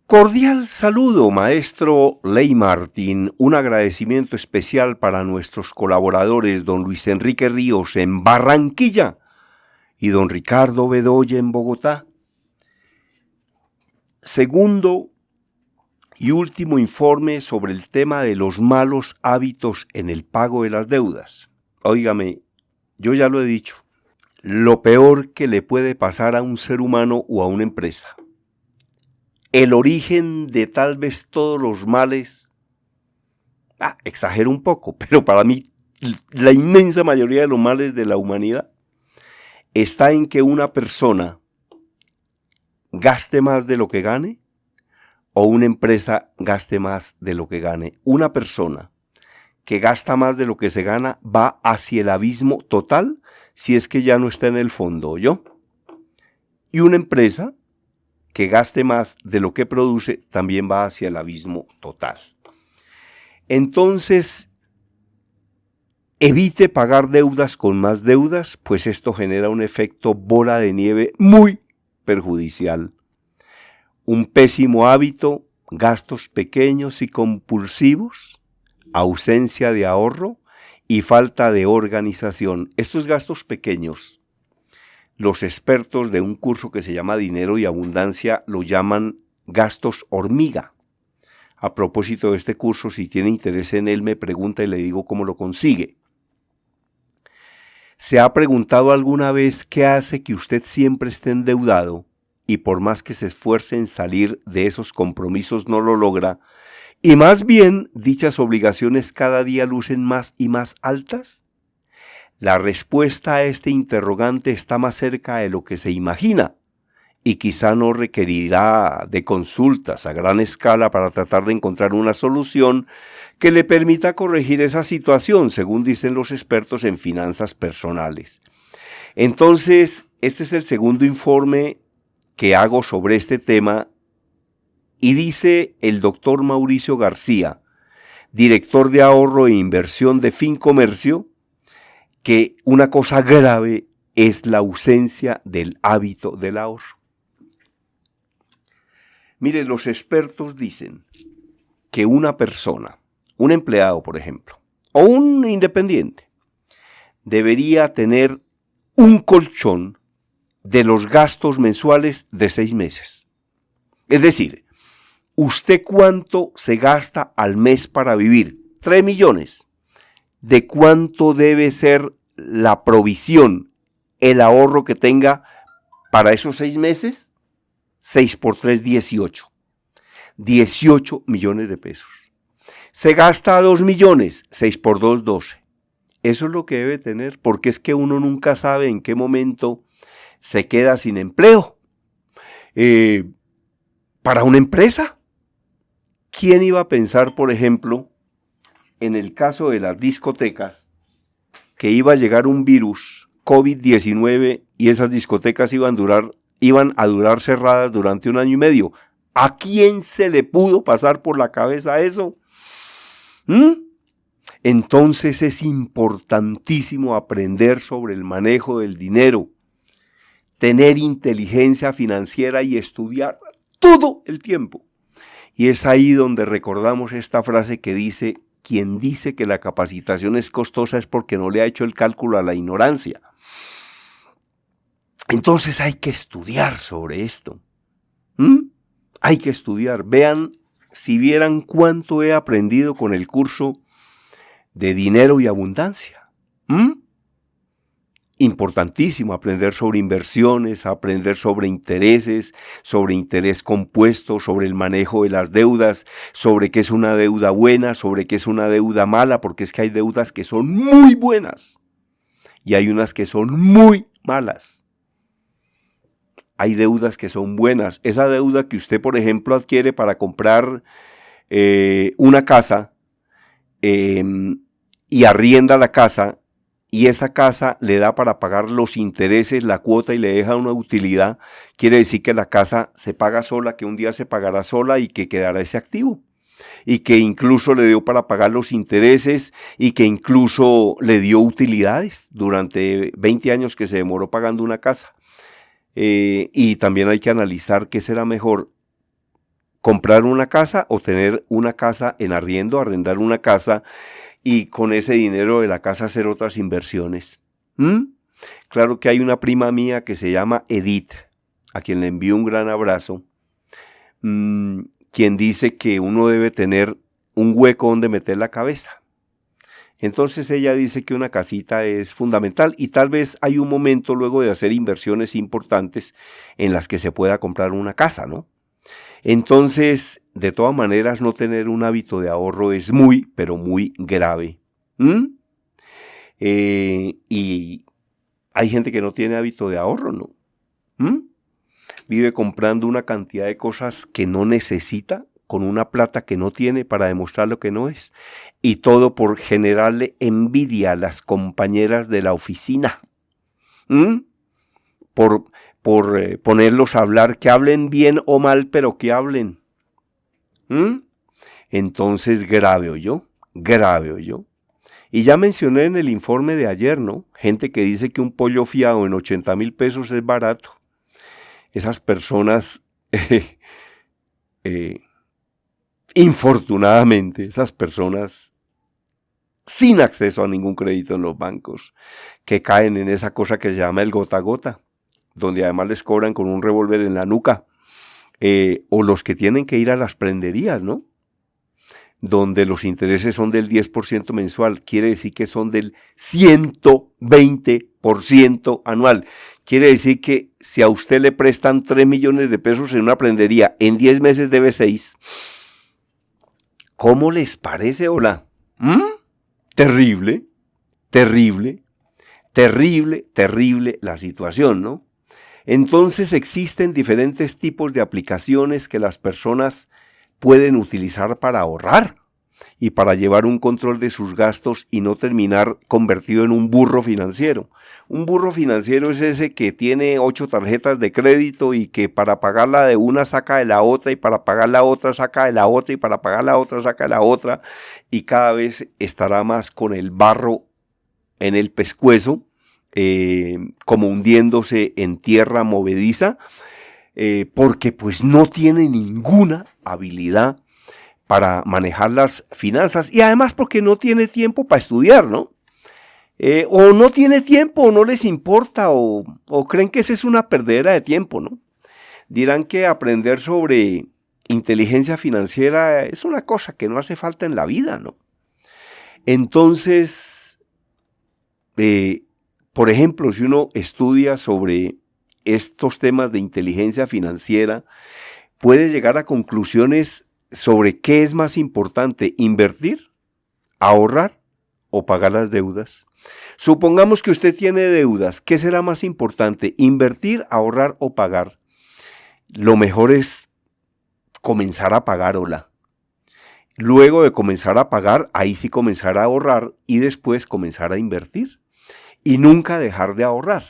Cordial saludo, maestro Ley Martín. Un agradecimiento especial para nuestros colaboradores, don Luis Enrique Ríos en Barranquilla y don Ricardo Bedoya en Bogotá. Segundo y último informe sobre el tema de los malos hábitos en el pago de las deudas. Óigame, yo ya lo he dicho, lo peor que le puede pasar a un ser humano o a una empresa. El origen de tal vez todos los males, exagero un poco, pero para mí la inmensa mayoría de los males de la humanidad está en que una persona gaste más de lo que gane o una empresa gaste más de lo que gane. Una persona que gasta más de lo que se gana va hacia el abismo total si es que ya no está en el fondo, ¿oyó? Y una empresa que gaste más de lo que produce también va hacia el abismo total. Entonces, evite pagar deudas con más deudas, pues esto genera un efecto bola de nieve muy perjudicial. Un pésimo hábito, gastos pequeños y compulsivos, ausencia de ahorro y falta de organización. Estos gastos pequeños, los expertos de un curso que se llama Dinero y Abundancia lo llaman gastos hormiga. A propósito de este curso, si tiene interés en él, me pregunta y le digo cómo lo consigue. ¿Se ha preguntado alguna vez qué hace que usted siempre esté endeudado y por más que se esfuerce en salir de esos compromisos no lo logra? Y más bien, dichas obligaciones cada día lucen más y más altas. La respuesta a este interrogante está más cerca de lo que se imagina y quizá no requerirá de consultas a gran escala para tratar de encontrar una solución que le permita corregir esa situación, según dicen los expertos en finanzas personales. Entonces, este es el segundo informe que hago sobre este tema y dice el doctor Mauricio García, director de ahorro e inversión de Fincomercio, que una cosa grave es la ausencia del hábito del ahorro. Mire, los expertos dicen que una persona, un empleado por ejemplo, o un independiente, debería tener un colchón de los gastos mensuales de 6 meses. Es decir, ¿usted cuánto se gasta al mes para vivir? 3 millones. ¿De cuánto debe ser la provisión, el ahorro que tenga para esos 6 meses? 6 por 3, 18. 18 millones de pesos. Se gasta 2 millones, 6 por 2, 12. Eso es lo que debe tener, porque es que uno nunca sabe en qué momento se queda sin empleo. Para una empresa, ¿quién iba a pensar, por ejemplo, en el caso de las discotecas, que iba a llegar un virus COVID-19 y esas discotecas iban a durar cerradas durante 1 año y medio? ¿A quién se le pudo pasar por la cabeza eso? Entonces es importantísimo aprender sobre el manejo del dinero, tener inteligencia financiera y estudiar todo el tiempo. Y es ahí donde recordamos esta frase que dice: quien dice que la capacitación es costosa es porque no le ha hecho el cálculo a la ignorancia. Entonces hay que estudiar sobre esto. Hay que estudiar. Vean, si vieran cuánto he aprendido con el curso de Dinero y Abundancia. Importantísimo aprender sobre inversiones, aprender sobre intereses, sobre interés compuesto, sobre el manejo de las deudas, sobre qué es una deuda buena, sobre qué es una deuda mala, porque es que hay deudas que son muy buenas y hay unas que son muy malas. Hay deudas que son buenas. Esa deuda que usted, por ejemplo, adquiere para comprar una casa y arrienda la casa, y esa casa le da para pagar los intereses, la cuota y le deja una utilidad, quiere decir que la casa se paga sola, que un día se pagará sola y que quedará ese activo. Y que incluso le dio para pagar los intereses y que incluso le dio utilidades durante 20 años que se demoró pagando una casa. Y también hay que analizar qué será mejor, comprar una casa o tener una casa en arriendo, arrendar una casa y con ese dinero de la casa hacer otras inversiones. Claro que hay una prima mía que se llama Edith, a quien le envío un gran abrazo, quien dice que uno debe tener un hueco donde meter la cabeza. Entonces ella dice que una casita es fundamental y tal vez hay un momento luego de hacer inversiones importantes en las que se pueda comprar una casa, ¿no? Entonces, de todas maneras, no tener un hábito de ahorro es muy, pero muy grave. Y hay gente que no tiene hábito de ahorro, ¿no? Vive comprando una cantidad de cosas que no necesita, con una plata que no tiene para demostrar lo que no es. Y todo por generarle envidia a las compañeras de la oficina. Por ponerlos a hablar, que hablen bien o mal, pero que hablen. Entonces, grave oyó. Y ya mencioné en el informe de ayer, ¿no? Gente que dice que un pollo fiado en 80,000 pesos es barato. Esas personas, infortunadamente, esas personas sin acceso a ningún crédito en los bancos, que caen en esa cosa que se llama el gota a gota, donde además les cobran con un revólver en la nuca, o los que tienen que ir a las prenderías, ¿no? Donde los intereses son del 10% mensual, quiere decir que son del 120% anual. Quiere decir que si a usted le prestan 3 millones de pesos en una prendería, en 10 meses debe 6. ¿Cómo les parece, hola? Terrible la situación, ¿no? Entonces existen diferentes tipos de aplicaciones que las personas pueden utilizar para ahorrar y para llevar un control de sus gastos y no terminar convertido en un burro financiero. Un burro financiero es ese que tiene 8 tarjetas de crédito y que para pagar la de una saca de la otra y para pagar la otra saca de la otra y para pagar la otra saca de la otra y cada vez estará más con el barro en el pescuezo, como hundiéndose en tierra movediza, porque pues no tiene ninguna habilidad para manejar las finanzas y además porque no tiene tiempo para estudiar, ¿no? O no tiene tiempo, o no les importa, o creen que esa es una perdedera de tiempo, ¿no? Dirán que aprender sobre inteligencia financiera es una cosa que no hace falta en la vida, ¿no? Entonces, por ejemplo, si uno estudia sobre estos temas de inteligencia financiera, puede llegar a conclusiones sobre qué es más importante, invertir, ahorrar o pagar las deudas. Supongamos que usted tiene deudas, ¿qué será más importante, invertir, ahorrar o pagar? Lo mejor es comenzar a pagar, hola. Luego de comenzar a pagar, ahí sí comenzar a ahorrar y después comenzar a invertir. Y nunca dejar de ahorrar.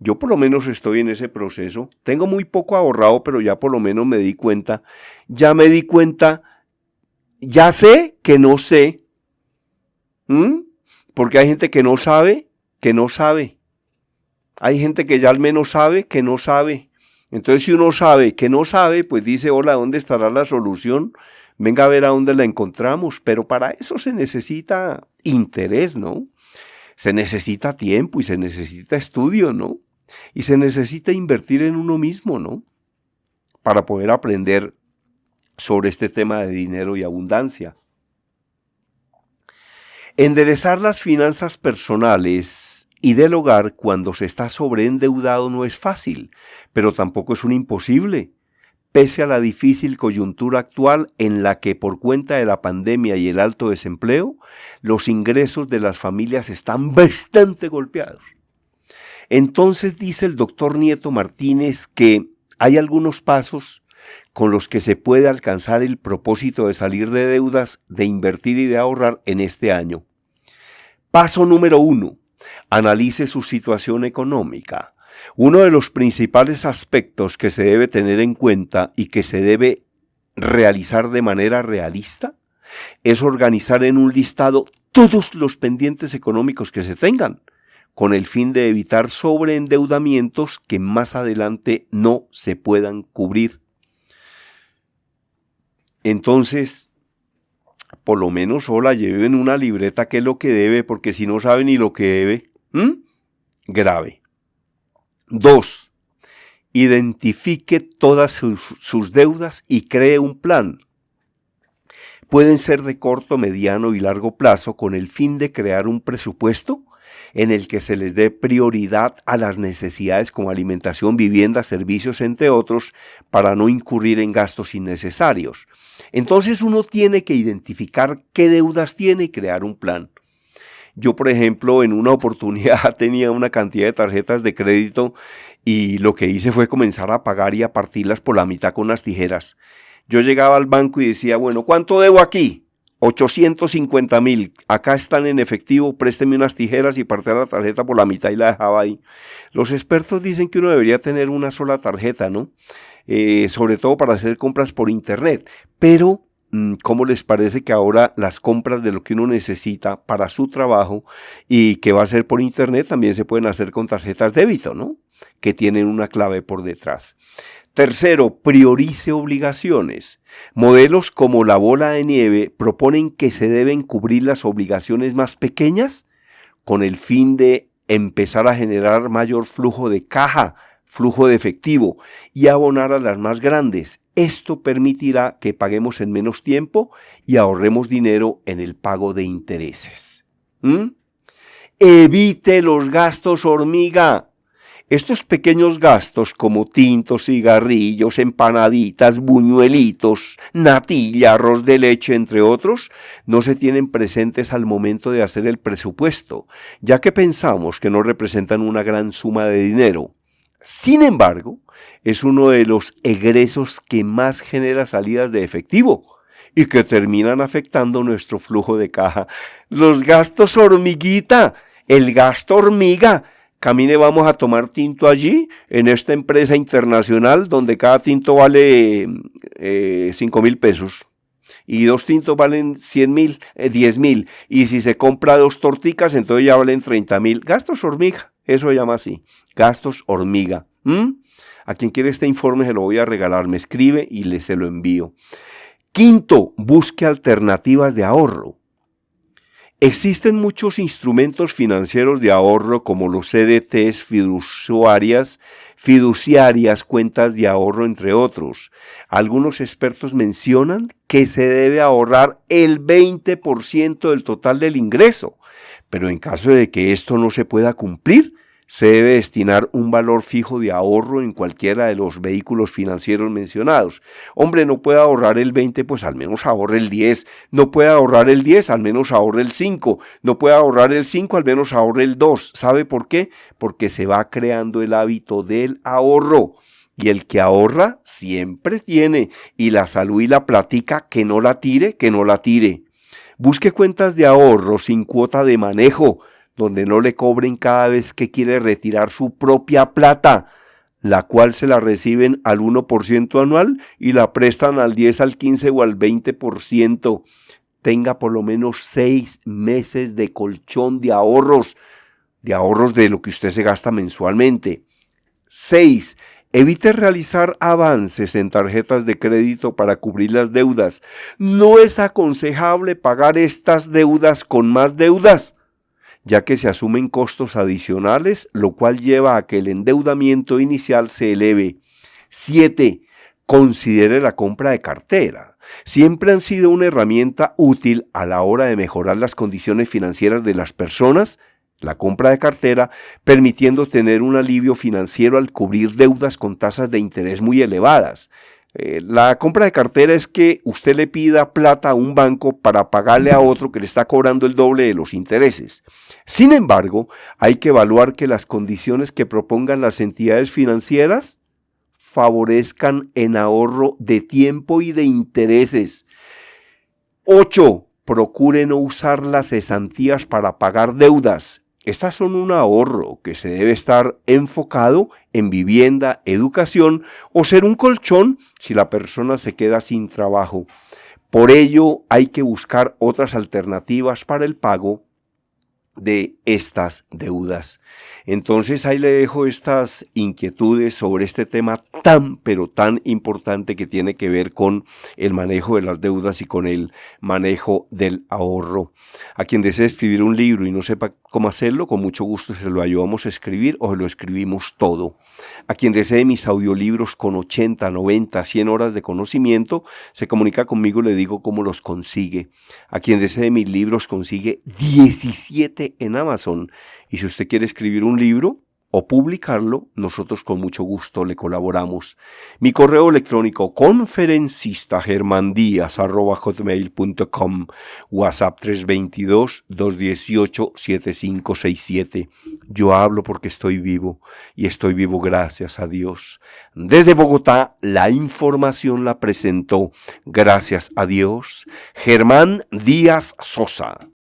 Yo por lo menos estoy en ese proceso. Tengo muy poco ahorrado, pero ya por lo menos me di cuenta. Ya sé que no sé. Porque hay gente que no sabe, Hay gente que ya al menos sabe que no sabe. Entonces si uno sabe que no sabe, pues dice, hola, ¿dónde estará la solución? Venga a ver a dónde la encontramos. Pero para eso se necesita interés, ¿no? Se necesita tiempo y se necesita estudio, ¿no? Y se necesita invertir en uno mismo, ¿no? Para poder aprender sobre este tema de dinero y abundancia. Enderezar las finanzas personales y del hogar cuando se está sobreendeudado no es fácil, pero tampoco es un imposible. Pese a la difícil coyuntura actual en la que por cuenta de la pandemia y el alto desempleo, los ingresos de las familias están bastante golpeados. Entonces dice el doctor Nieto Martínez que hay algunos pasos con los que se puede alcanzar el propósito de salir de deudas, de invertir y de ahorrar en este año. Paso número 1. Analice su situación económica. Uno de los principales aspectos que se debe tener en cuenta y que se debe realizar de manera realista es organizar en un listado todos los pendientes económicos que se tengan, con el fin de evitar sobreendeudamientos que más adelante no se puedan cubrir. Entonces, por lo menos sola lleve en una libreta qué es lo que debe, porque si no sabe ni lo que debe, grave. 2. Identifique todas sus deudas y cree un plan. Pueden ser de corto, mediano y largo plazo con el fin de crear un presupuesto en el que se les dé prioridad a las necesidades como alimentación, vivienda, servicios, entre otros, para no incurrir en gastos innecesarios. Entonces uno tiene que identificar qué deudas tiene y crear un plan. Yo, por ejemplo, en una oportunidad tenía una cantidad de tarjetas de crédito y lo que hice fue comenzar a pagar y a partirlas por la mitad con unas tijeras. Yo llegaba al banco y decía, bueno, ¿cuánto debo aquí? 850,000. Acá están en efectivo, présteme unas tijeras y partía la tarjeta por la mitad y la dejaba ahí. Los expertos dicen que uno debería tener una sola tarjeta, ¿no? Sobre todo para hacer compras por internet. Pero, ¿cómo les parece que ahora las compras de lo que uno necesita para su trabajo y que va a hacer por internet también se pueden hacer con tarjetas débito, ¿no? Que tienen una clave por detrás. Tercero, priorice obligaciones. Modelos como la bola de nieve proponen que se deben cubrir las obligaciones más pequeñas con el fin de empezar a generar mayor flujo de caja, flujo de efectivo y abonar a las más grandes. Esto permitirá que paguemos en menos tiempo y ahorremos dinero en el pago de intereses. Evite los gastos hormiga. Estos pequeños gastos como tintos, cigarrillos, empanaditas, buñuelitos, natilla, arroz de leche, entre otros, no se tienen presentes al momento de hacer el presupuesto, ya que pensamos que no representan una gran suma de dinero. Sin embargo, es uno de los egresos que más genera salidas de efectivo y que terminan afectando nuestro flujo de caja. Los gastos hormiguita, el gasto hormiga. Camine, vamos a tomar tinto allí, en esta empresa internacional donde cada tinto vale 5,000 pesos. Y 2 tintos valen 100,000, 10,000. Y si se compra 2 torticas, entonces ya valen 30,000. Gastos hormiga, eso se llama así, gastos hormiga. A quien quiere este informe se lo voy a regalar, me escribe y se lo envío. Quinto, busque alternativas de ahorro. Existen muchos instrumentos financieros de ahorro como los CDTs, fiduciarias, cuentas de ahorro, entre otros. Algunos expertos mencionan que se debe ahorrar el 20% del total del ingreso, pero en caso de que esto no se pueda cumplir, se debe destinar un valor fijo de ahorro en cualquiera de los vehículos financieros mencionados. Hombre, no puede ahorrar el 20, pues al menos ahorre el 10. No puede ahorrar el 10, al menos ahorre el 5. No puede ahorrar el 5, al menos ahorre el 2. ¿Sabe por qué? Porque se va creando el hábito del ahorro. Y el que ahorra siempre tiene. Y la salud y la platica, que no la tire, que no la tire. Busque cuentas de ahorro sin cuota de manejo, donde no le cobren cada vez que quiere retirar su propia plata, la cual se la reciben al 1% anual y la prestan al 10, al 15 o al 20%. Tenga por lo menos 6 meses de colchón de ahorros de lo que usted se gasta mensualmente. 6. Evite realizar avances en tarjetas de crédito para cubrir las deudas. No es aconsejable pagar estas deudas con más deudas, ya que se asumen costos adicionales, lo cual lleva a que el endeudamiento inicial se eleve. 7. Considere la compra de cartera. Siempre han sido una herramienta útil a la hora de mejorar las condiciones financieras de las personas, la compra de cartera, permitiendo tener un alivio financiero al cubrir deudas con tasas de interés muy elevadas. La compra de cartera es que usted le pida plata a un banco para pagarle a otro que le está cobrando el doble de los intereses. Sin embargo, hay que evaluar que las condiciones que propongan las entidades financieras favorezcan en ahorro de tiempo y de intereses. 8. Procure no usar las cesantías para pagar deudas. Estas son un ahorro que se debe estar enfocado en vivienda, educación o ser un colchón si la persona se queda sin trabajo. Por ello hay que buscar otras alternativas para el pago de estas deudas. Entonces ahí le dejo estas inquietudes sobre este tema tan pero tan importante que tiene que ver con el manejo de las deudas y con el manejo del ahorro. A quien desee escribir un libro y no sepa cómo hacerlo, con mucho gusto se lo ayudamos a escribir o se lo escribimos todo. A quien desee mis audiolibros con 80, 90, 100 horas de conocimiento, se comunica conmigo y le digo cómo los consigue. A quien desee mis libros consigue 17 en Amazon. Y si usted quiere escribir un libro o publicarlo, nosotros con mucho gusto le colaboramos. Mi correo electrónico conferencistagermandias@hotmail.com, WhatsApp 322-218-7567. Yo hablo porque estoy vivo y estoy vivo gracias a Dios. Desde Bogotá, la información la presentó, gracias a Dios, Germán Díaz Sosa.